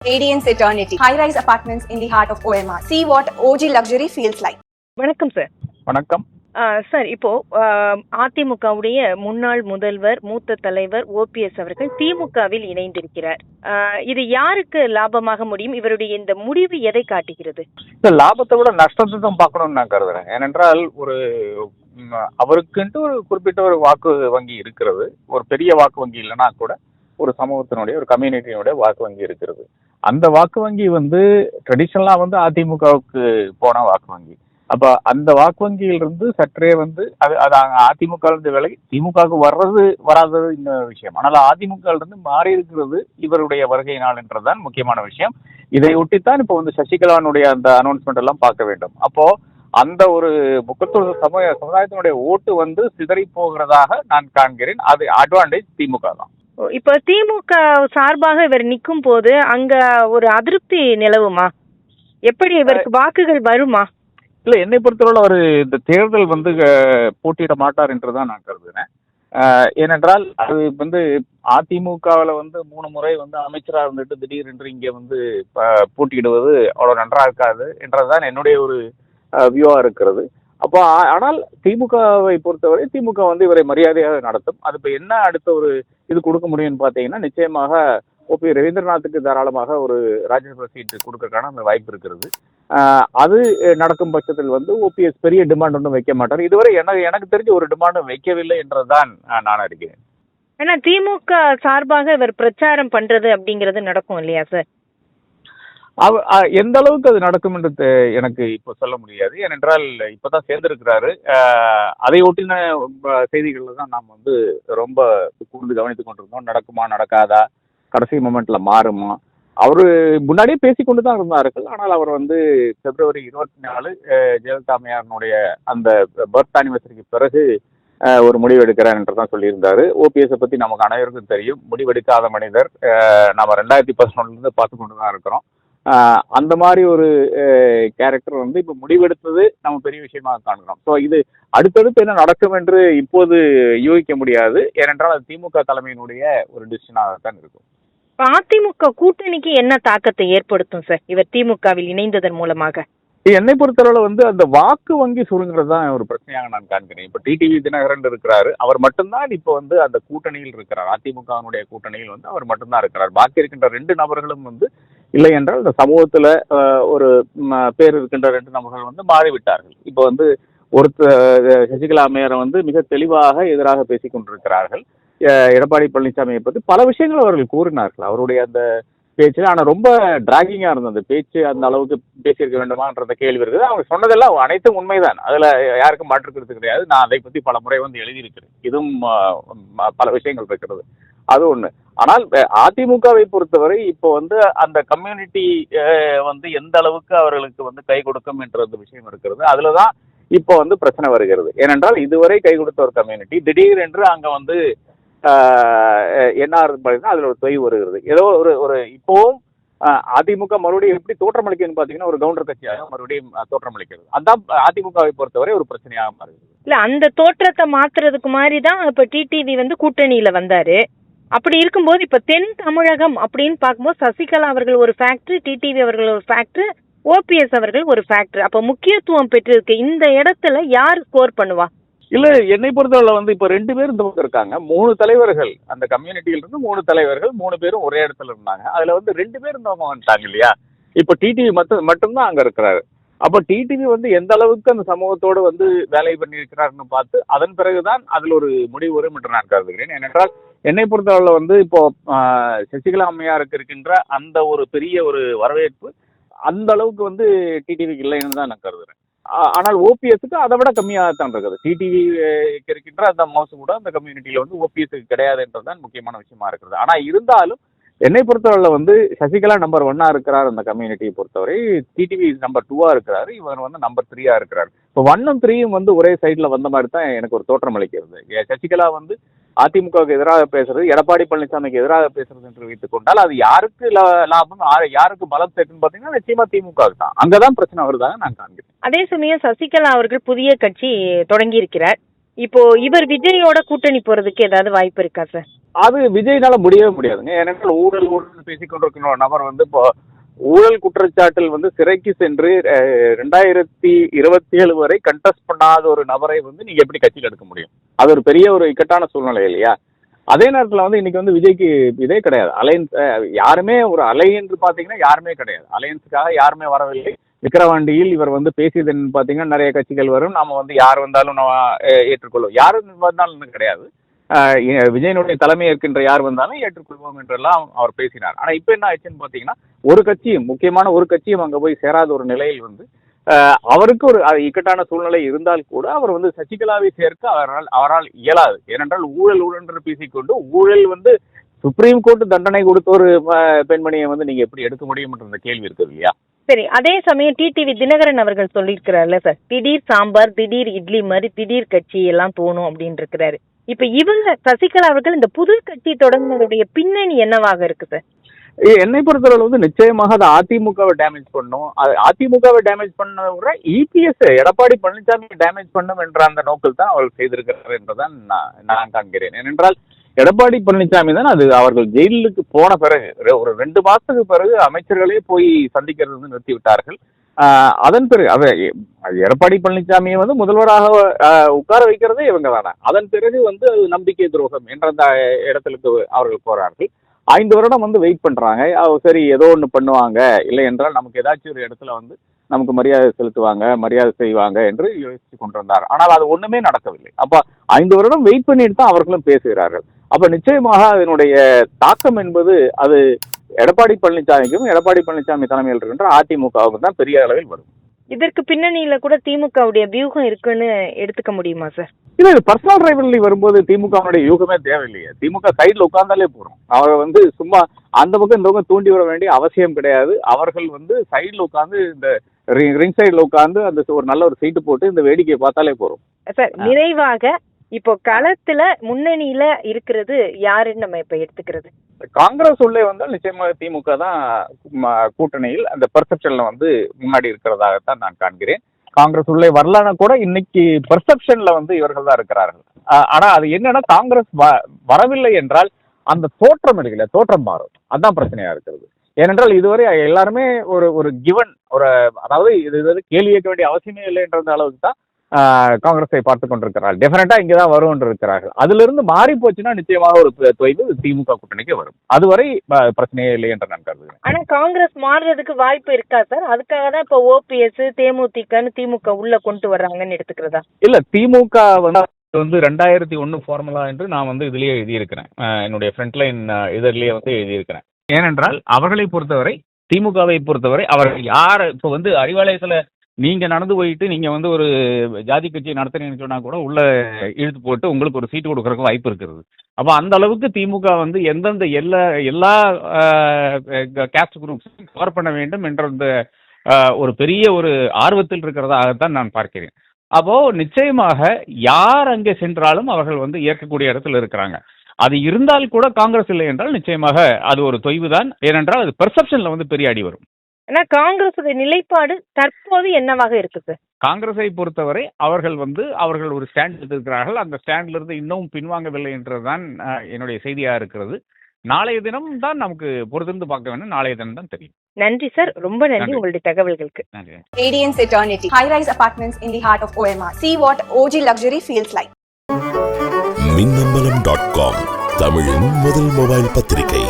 Radiance Eternity. High-rise apartments in the heart of OMR. See what OG luxury feels like. வணக்கம் sir. வணக்கம் sir, இப்போ அதிமுகவுடைய முன்னாள் முதல்வர் மூத்த தலைவர் ஓபிஎஸ் அவர்கள் திமுகவில் இணைந்திருக்கிறார். இது யாருக்கு லாபமாக முடியும்? இவருடைய இந்த முடிவு எதை காட்டுகிறது? லாபத்தை விட நஷ்டத்தை தான் பார்க்கணும்னு நான் கருதுறேன். ஏனென்றால் அவருக்குன்ட்டு ஒரு குறிப்பிட்ட ஒரு வாக்கு வங்கி இருக்கிறது. ஒரு பெரிய வாக்கு வங்கி இல்லைன்னா கூட ஒரு சமூகத்தினுடைய ஒரு கம்யூனிட்டியினுடைய வாக்கு வங்கி இருக்கிறது. அந்த வாக்கு வங்கி ட்ரெடிஷனலா அதிமுகவுக்கு போன வாக்கு வங்கி. அப்ப அந்த வாக்கு வங்கியிலிருந்து சற்றே அது அதிமுக இருந்து விலை திமுகவுக்கு வர்றது வராதது இந்த விஷயம். ஆனால் அதிமுக இருந்து மாறி இருக்கிறது இவருடைய வருகையினால் என்றுதான் முக்கியமான விஷயம். இதை ஒட்டித்தான் இப்போ சசிகலானுடைய அந்த அனௌன்ஸ்மெண்ட் எல்லாம் பார்க்க வேண்டும். அப்போ அந்த ஒரு முக்கத்தூர் சமுதாயத்தினுடைய ஓட்டு சிதறி போகிறதாக நான் காண்கிறேன். அது அட்வான்டேஜ் திமுக தான். இப்ப திமுக சார்பாக இவர் நிற்கும் போது அங்க ஒரு அதிருப்தி நிலவுமா? எப்படி இவருக்கு வாக்குகள் வருமா? இல்ல, என்னை பொறுத்தவரை அவர் இந்த தேர்தல் போட்டியிட மாட்டார் என்றுதான் நான் கருதுகிறேன். ஏனென்றால் அது அதிமுகவில் 3 முறை அமைச்சராக இருந்துட்டு திடீரென்று இங்கே போட்டியிடுவது அவ்வளவு நன்றா இருக்காது என்றதுதான் என்னுடைய ஒரு வியூவா இருக்கிறது. அப்போ ஆனால் திமுகவை பொறுத்தவரை திமுக இவரை மரியாதையாக நடத்தும். அது இப்போ என்ன அடுத்த ஒரு இது கொடுக்க முடியும்னு பார்த்தீங்கன்னா, நிச்சயமாக ஓபி ரவீந்திரநாத்துக்கு தாராளமாக ஒரு ராஜ்யசபா சீட்டு கொடுக்கறதுக்கான அந்த வாய்ப்பு இருக்கிறது. அது நடக்கும் பட்சத்தில் ஓபிஎஸ் பெரிய டிமாண்ட் ஒன்றும் வைக்க மாட்டார். இதுவரை எனக்கு தெரிஞ்ச ஒரு டிமாண்டும் வைக்கவில்லை என்றுதான் நான் அறிகிறேன். ஏன்னா திமுக சார்பாக இவர் பிரச்சாரம் பண்றது அப்படிங்கிறது நடக்கும் இல்லையா சார்? எந்த அளவுக்கு அது நடக்கும் என்று எனக்கு இப்போ சொல்ல முடியாது. ஏனென்றால் இப்பதான் சேர்ந்திருக்கிறாரு. அதை ஒட்டின செய்திகள்ல தான் நாம் ரொம்ப கூர்ந்து கவனித்துக் கொண்டிருந்தோம். நடக்குமா நடக்காதா, கடைசி மொமெண்ட்ல மாறுமா? அவரு முன்னாடியே பேசிக்கொண்டு தான் இருந்தார்கள். ஆனால் அவர் பிப்ரவரி 24 ஜெயலலிதா அம்மையாரனுடைய அந்த பர்த் ஆனிவர்சரிக்கு பிறகு ஒரு முடிவு எடுக்கிறார் என்றுதான் சொல்லியிருந்தாரு. ஓபிஎஸ் பத்தி நமக்கு அனைவருக்கும் தெரியும். முடிவெடுக்காத மனிதர். நம்ம 2011 பார்த்து கொண்டு தான் இருக்கிறோம். அந்த மாதிரி ஒரு கேரக்டர் இப்ப முடிவெடுத்தது நம்ம பெரிய விஷயமாக காண்கிறோம். ஸோ இது அடுத்தடுத்து என்ன நடக்கும் என்று இப்போது யூகிக்க முடியாது. ஏனென்றால் அது திமுக தலைமையினுடைய ஒரு டிசிஷனாகத்தான் இருக்கும். அதிமுக கூட்டணிக்கு என்ன தாக்கத்தை ஏற்படுத்தும் சார் இவர் திமுகவில் இணைந்ததன் மூலமாக? என்னை பொறுத்தளவு அந்த வாக்கு வங்கி சுருங்கிறது தான் ஒரு பிரச்சனையாக நான் காண்கிறேன். இப்ப டிடிவி தினகரன் இருக்கிறாரு. அவர் மட்டும்தான் இப்போ அந்த கூட்டணியில் இருக்கிறார். அதிமுகவினுடைய கூட்டணியில் அவர் மட்டும்தான் இருக்கிறார். பாக்கி இருக்கின்ற 2 நபர்களும் இல்லை என்றால் இந்த சமூகத்துல ஒரு பேர் இருக்கின்ற 2 நபர்கள் மாறிவிட்டார்கள். இப்போ சசிகலா அம்மையாரை மிக தெளிவாக எதிராக பேசிக் கொண்டிருக்கிறார்கள். எடப்பாடி பழனிசாமியை பற்றி பல விஷயங்கள் அவர்கள் கூறினார்கள் அவருடைய அந்த பேச்சு. ஆனா ரொம்ப டிராகிங்கா இருந்தது அந்த பேச்சு. அந்த அளவுக்கு பேசியிருக்க வேண்டுமான்ற கேள்வி இருக்குது. அவங்க சொன்னதெல்லாம் அனைத்தும் உண்மைதான். அதுல யாருக்கும் மாற்றுக்கிறது கிடையாது. நான் அதை பத்தி பல முறை எழுதியிருக்கிறேன். இதுவும் பல விஷயங்கள் இருக்கிறது. அது ஒண்ணு. ஆனால் அதிமுகவை பொறுத்தவரை இப்போ அந்த கம்யூனிட்டி எந்த அளவுக்கு அவர்களுக்கு கை கொடுக்கும் என்ற விஷயம் இருக்கிறது. அதுலதான் இப்போ பிரச்சனை வருகிறது. ஏனென்றால் இதுவரை கை கொடுத்த ஒரு கம்யூனிட்டி திடீரென்று அங்க என்ன ஆகுதுன்னு அதுல ஒரு தொய்வு வருகிறது. ஏதோ ஒரு இப்போவும் அதிமுக மறுபடியும் எப்படி தோற்றமளிக்குதுன்னு பாத்தீங்கன்னா ஒரு கவுண்டர் கட்சியாக மறுபடியும் தோற்றமளிக்கிறது. அதான் அதிமுகவை பொறுத்தவரை ஒரு பிரச்சனையாக மாறுகிறது. இல்ல, அந்த தோற்றத்தை மாத்துறதுக்கு மாதிரிதான் இப்ப டிடிவி கூட்டணியில வந்தாரு. அப்படி இருக்கும்போது இப்ப தென் தமிழகம் அப்படின்னு பார்க்கும்போது சசிகலா அவர்கள் ஒரு ஃபேக்டர், டிடிவி அவர்கள் ஒரு ஃபேக்டர், ஓபிஎஸ் அவர்கள் ஒரு ஃபேக்டர். அப்ப முக்கியத்துவம் பெற்றிருக்கு. இந்த இடத்துல யார் ஸ்கோர் பண்ணுவா? இல்ல, என்னை பொறுத்தவரை இப்ப 2 பேர் இந்த பக்கம் இருக்காங்க. 3 தலைவர்கள் அந்த கம்யூனிட்டியில இருந்து 3 தலைவர்கள் 3 பேரும் ஒரே இடத்துல இருந்தாங்க. அதுல 2 பேர் இந்த பக்கம் வந்துட்டாங்க இல்லையா? இப்ப டிடிவி மட்டும்தான் அங்க இருக்கிறாரு. அப்ப டிடிவி எந்த அளவுக்கு அந்த சமூகத்தோடு வேலை பண்ணி இருக்கிறாருன்னு பார்த்து அதன் பிறகுதான் அதுல ஒரு முடிவு வரும் என்று நான் கருதுகிறேன். ஏனென்றால் என்னை பொறுத்தவரை இப்போ சசிகலா அம்மையாருக்கு இருக்கின்ற அந்த ஒரு பெரிய ஒரு வரவேற்பு அந்த அளவுக்கு டிடிவிக்கு இல்லைன்னு தான் நான் கருதுறேன். ஆனால் ஓபிஎஸ்க்கு அதை விட கம்மியாகத்தான் இருக்குது. டிடிவி இருக்கின்ற அந்த மவுசு கூட அந்த கம்யூனிட்டியில ஓபிஎஸ்க்கு கிடையாது என்றதுதான் முக்கியமான விஷயமா இருக்கிறது. ஆனா இருந்தாலும் என்னை பொறுத்தவரை சசிகலா நம்பர் 1 இருக்கிறார் அந்த கம்யூனிட்டியை பொறுத்தவரை. டிடிவி நம்பர் 2 இருக்கிறாரு. இவர் நம்பர் 3 இருக்கிறார். இப்போ 1ம் 3ம் ஒரே சைட்ல வந்த மாதிரி தான் எனக்கு ஒரு தோற்றம் அளிக்கிறது. சசிகலா அதிமுகவுக்கு எதிராக பேசுறது, எடப்பாடி பழனிசாமிக்கு எதிராக பேசுறது என்று வைத்துக் கொண்டால் அது யாருக்கு லாபம், யாருக்கு பலம் சேர்த்துன்னு பாத்தீங்கன்னா நிச்சயமா திமுக தான். அங்கதான் பிரச்சனை வருதாக நான் காண்கிறேன். அதே சமயம் சசிகலா அவர்கள் புதிய கட்சி தொடங்கி இருக்கிறார். இப்போ இவர் விஜயோட கூட்டணி போறதுக்கு ஏதாவது வாய்ப்பு இருக்கா சார்? அது விஜய்னால முடியவே முடியாதுங்க. ஏனென்றால் ஊழல் பேசிக் கொண்டிருக்கிற ஒரு நபர் வந்து இப்போ ஊழல் குற்றச்சாட்டில் வந்து சிறைக்கு சென்று 2027 வரை கண்டெஸ்ட் பண்ணாத ஒரு நபரை வந்து நீங்க எப்படி கட்சியில் எடுக்க முடியும்? அது ஒரு பெரிய ஒரு இக்கட்டான சூழ்நிலை இல்லையா? அதே நேரத்தில் வந்து இன்னைக்கு வந்து விஜய்க்கு இதே கிடையாது. அலையன்ஸ் யாருமே ஒரு அலை என்று பார்த்தீங்கன்னா யாருமே கிடையாது. அலையன்ஸுக்காக யாருமே வரவில்லை. விக்கிரவாண்டியில் இவர் வந்து பேசியதுன்னு பார்த்தீங்கன்னா நிறைய கட்சிகள் வரும், நாம வந்து யார் வந்தாலும் நம்ம ஏற்றுக்கொள்வோம். யார் வந்தாலும் கிடையாது, விஜயனுடைய தலைமை ஏற்கின்ற யார் வந்தாலும் ஏற்றுக்கொள்வோம் என்றெல்லாம் அவர் பேசினார். ஆனா இப்ப என்ன ஆயிடுச்சுன்னு பாத்தீங்கன்னா ஒரு கட்சியும் முக்கியமான ஒரு கட்சியும் அங்க போய் சேராத ஒரு நிலையில் வந்து அவருக்கு ஒரு இக்கட்டான சூழ்நிலை இருந்தால் கூட அவர் வந்து சசிகலாவை சேர்க்க அவரால் இயலாது. ஏனென்றால் ஊழல் என்று பேசிக்கொண்டு ஊழல் வந்து சுப்ரீம் கோர்ட் தண்டனை கொடுத்த ஒரு பெண்மணியை வந்து நீங்க எப்படி எடுக்க முடியும் என்ற கேள்வி இருக்குது இல்லையா? சரி, அதே சமயம் டிடிவி தினகரன் அவர்கள் சொல்லியிருக்கிறார்ல சார், திடீர் சாம்பார், திடீர் இட்லி மாதிரி திடீர் கட்சி எல்லாம் தோணும் அப்படின்னு இருக்கிறாரு. இப்ப இவங்க சசிகலா அவர்கள் இந்த புது கட்சி தொடங்கினதுடைய பின்னணி என்னவாக இருக்கு சார்? என்னை பொறுத்தவரை வந்து நிச்சயமாக அது அதிமுகவை டேமேஜ் பண்ணும். அது அதிமுகவை டேமேஜ் பண்ண விட இபிஎஸ் எடப்பாடி பழனிசாமி டேமேஜ் பண்ணும் என்ற அந்த நோக்கில் தான் அவர் செய்திருக்கிறார் என்றுதான் நான் காண்கிறேன். ஏனென்றால் எடப்பாடி பழனிசாமி தான் அது அவர்கள் ஜெயிலுக்கு போன பிறகு ஒரு 2 மாசத்துக்கு பிறகு அமைச்சர்களே போய் சந்திக்கிறது நிறுத்தி விட்டார்கள். அதன் பிறகு எடப்பாடி பழனிசாமியை வந்து முதல்வராக உட்கார வைக்கிறதே இவங்க தானே. அதன் பிறகு வந்து நம்பிக்கை துரோகம் என்ற அந்த இடத்துக்கு அவர்கள் போறார்கள். 5 வருடம் வந்து வெயிட் பண்றாங்க. சரி ஏதோ ஒன்று பண்ணுவாங்க, இல்லை என்றால் நமக்கு ஏதாச்சும் ஒரு இடத்துல வந்து நமக்கு மரியாதை செலுத்துவாங்க, மரியாதை செய்வாங்க என்று யோசிச்சு கொண்டிருந்தார். ஆனால் அது ஒண்ணுமே நடக்கவில்லை. அப்ப 5 வருடம் வெயிட் பண்ணிட்டு தான் அவர்களும் பேசுகிறார்கள். அப்ப நிச்சயமாக அதனுடைய தாக்கம் என்பது அது எடப்பாடி பழனிசாமிக்கும் எடப்பாடி பழனிசாமி தலைமையில் இருக்கின்ற அதிமுகவுக்கு தான் பெரிய அளவில் வரும். இதற்கு பின்னணியில கூட திமுகவுடைய வியூகம் இருக்குன்னு எடுத்துக்க முடியுமா சார்? இல்ல, இது பர்சனல் ரைவல்ரி வரும்போது திமுகவுடைய யூகமே தேவையில்லையே. திமுக சைட்ல உட்கார்ந்தாலே போறோம். அவங்க வந்து சும்மா அந்த பக்கம் இந்த பக்கம் தூண்டி வர வேண்டிய அவசியம் கிடையாது. அவர்கள் வந்து சைட்ல உட்கார்ந்து இந்த ரிங் சைட்ல உட்கார்ந்து அந்த ஒரு நல்ல ஒரு சீட்டு போட்டு இந்த வேடிக்கையை பார்த்தாலே போறோம். சார், நிறைவாக இப்போ களத்துல முன்னணியில இருக்கிறது யாருன்னு நம்ம இப்ப எடுத்துக்கிறது? காங்கிரஸ் உள்ளே வந்தால் நிச்சயமாக திமுக தான் கூட்டணியில் அந்த பெர்செப்ஷன்ல வந்து முன்னாடி இருக்கிறதாகத்தான் நான் காண்கிறேன். காங்கிரஸ் உள்ளே வரலன்னா கூட இன்னைக்கு பெர்செப்ஷன்ல வந்து இவர்கள் தான் இருக்கிறார்கள். ஆனா அது என்னன்னா காங்கிரஸ் வரவில்லை என்றால் அந்த தோற்றம் இருக்குல்ல, தோற்றம் மாறும். அதுதான் பிரச்சனையா இருக்கிறது. ஏனென்றால் இதுவரை எல்லாருமே ஒரு கிவன் அதாவது இது கேள்வி கேட்க வேண்டிய அவசியமே இல்லை என்ற அளவுக்கு தான் காங்கிரஸை பார்த்து கொண்டிருக்கிறார்கள். டெஃபினட்டா இங்கதான் வரும் என்று இருக்கிறார்கள். அதுல இருந்து மாறி போச்சுன்னா நிச்சயமாக ஒரு தொய்வு திமுக கூட்டணிக்கு வரும். அதுவரை பிரச்சனையே இல்லை என்று நான் கருதுகிறேன். ஆனா காங்கிரஸ் மாறுறதுக்கு வாய்ப்பு இருக்கா சார்? அதுக்காக தான் இப்ப ஓபிஎஸ் தேமுதிகன்னு திமுக உள்ள கொண்டு வர்றாங்கன்னு எடுத்துக்கிறதா? இல்ல, திமுக வந்து 2001 ஃபார்முலா என்று நான் வந்து இதுலயே எழுதியிருக்கிறேன். என்னுடைய ஃப்ரண்ட்லைன் இதழிலேயே வந்து எழுதியிருக்கிறேன். ஏனென்றால் அவர்களை பொறுத்தவரை, திமுகவை பொறுத்தவரை அவர்கள் யார் இப்போ வந்து அறிவாலயத்துல நீங்க நடந்து போயிட்டு நீங்க வந்து ஒரு ஜாதி கட்சியை நடத்துறீங்கன்னு சொன்னா கூட உள்ள இழுத்து போட்டு உங்களுக்கு ஒரு சீட்டு கொடுக்கறதுக்கு வாய்ப்பு இருக்கிறது. அப்ப அந்த அளவுக்கு திமுக வந்து எந்தெந்த எல்லா கேஸ்ட் குரூப்ஸ் கவர் பண்ண வேண்டும் என்ற அந்த ஒரு பெரிய ஒரு ஆர்வத்தில் இருக்கிறதாகத்தான் நான் பார்க்கிறேன். அப்போ நிச்சயமாக யார் அங்கே சென்றாலும் அவர்கள் வந்து ஏற்கக்கூடிய இடத்துல இருக்கிறாங்க. அது இருந்தால் கூட காங்கிரஸ் இல்லை என்றால் நிச்சயமாக அது ஒரு தொய்வு தான். ஏனென்றால் அது பெர்செப்ஷன்ல வந்து பெரிய அடி வரும். ஆனா காங்கிரஸ் நிலைப்பாடு தற்போது என்னவாக இருக்கு சார்? காங்கிரஸை பொறுத்தவரை அவர்கள் ஒரு ஸ்டாண்ட் எடுத்திருக்கிறார்கள். அந்த ஸ்டாண்ட்ல இருந்து இன்னும் பின்வாங்கவில்லை என்றுதான் என்னுடைய செய்தியா இருக்கிறது. நாளைய தினம் தான் நமக்கு பொறுத்திருந்து பார்க்க வேண்டும். நாளைய தினம் தான் தெரியும். நன்றி சார், ரொம்ப நன்றி உங்களுடைய தகவல்களுக்கு. நன்றி. Radiance Eternity, high-rise apartments in the heart of OMR. See what OG luxury feels like. மின்னம்பலம்.com, தமிழின் முதல் மொபைல் பத்திரிகை.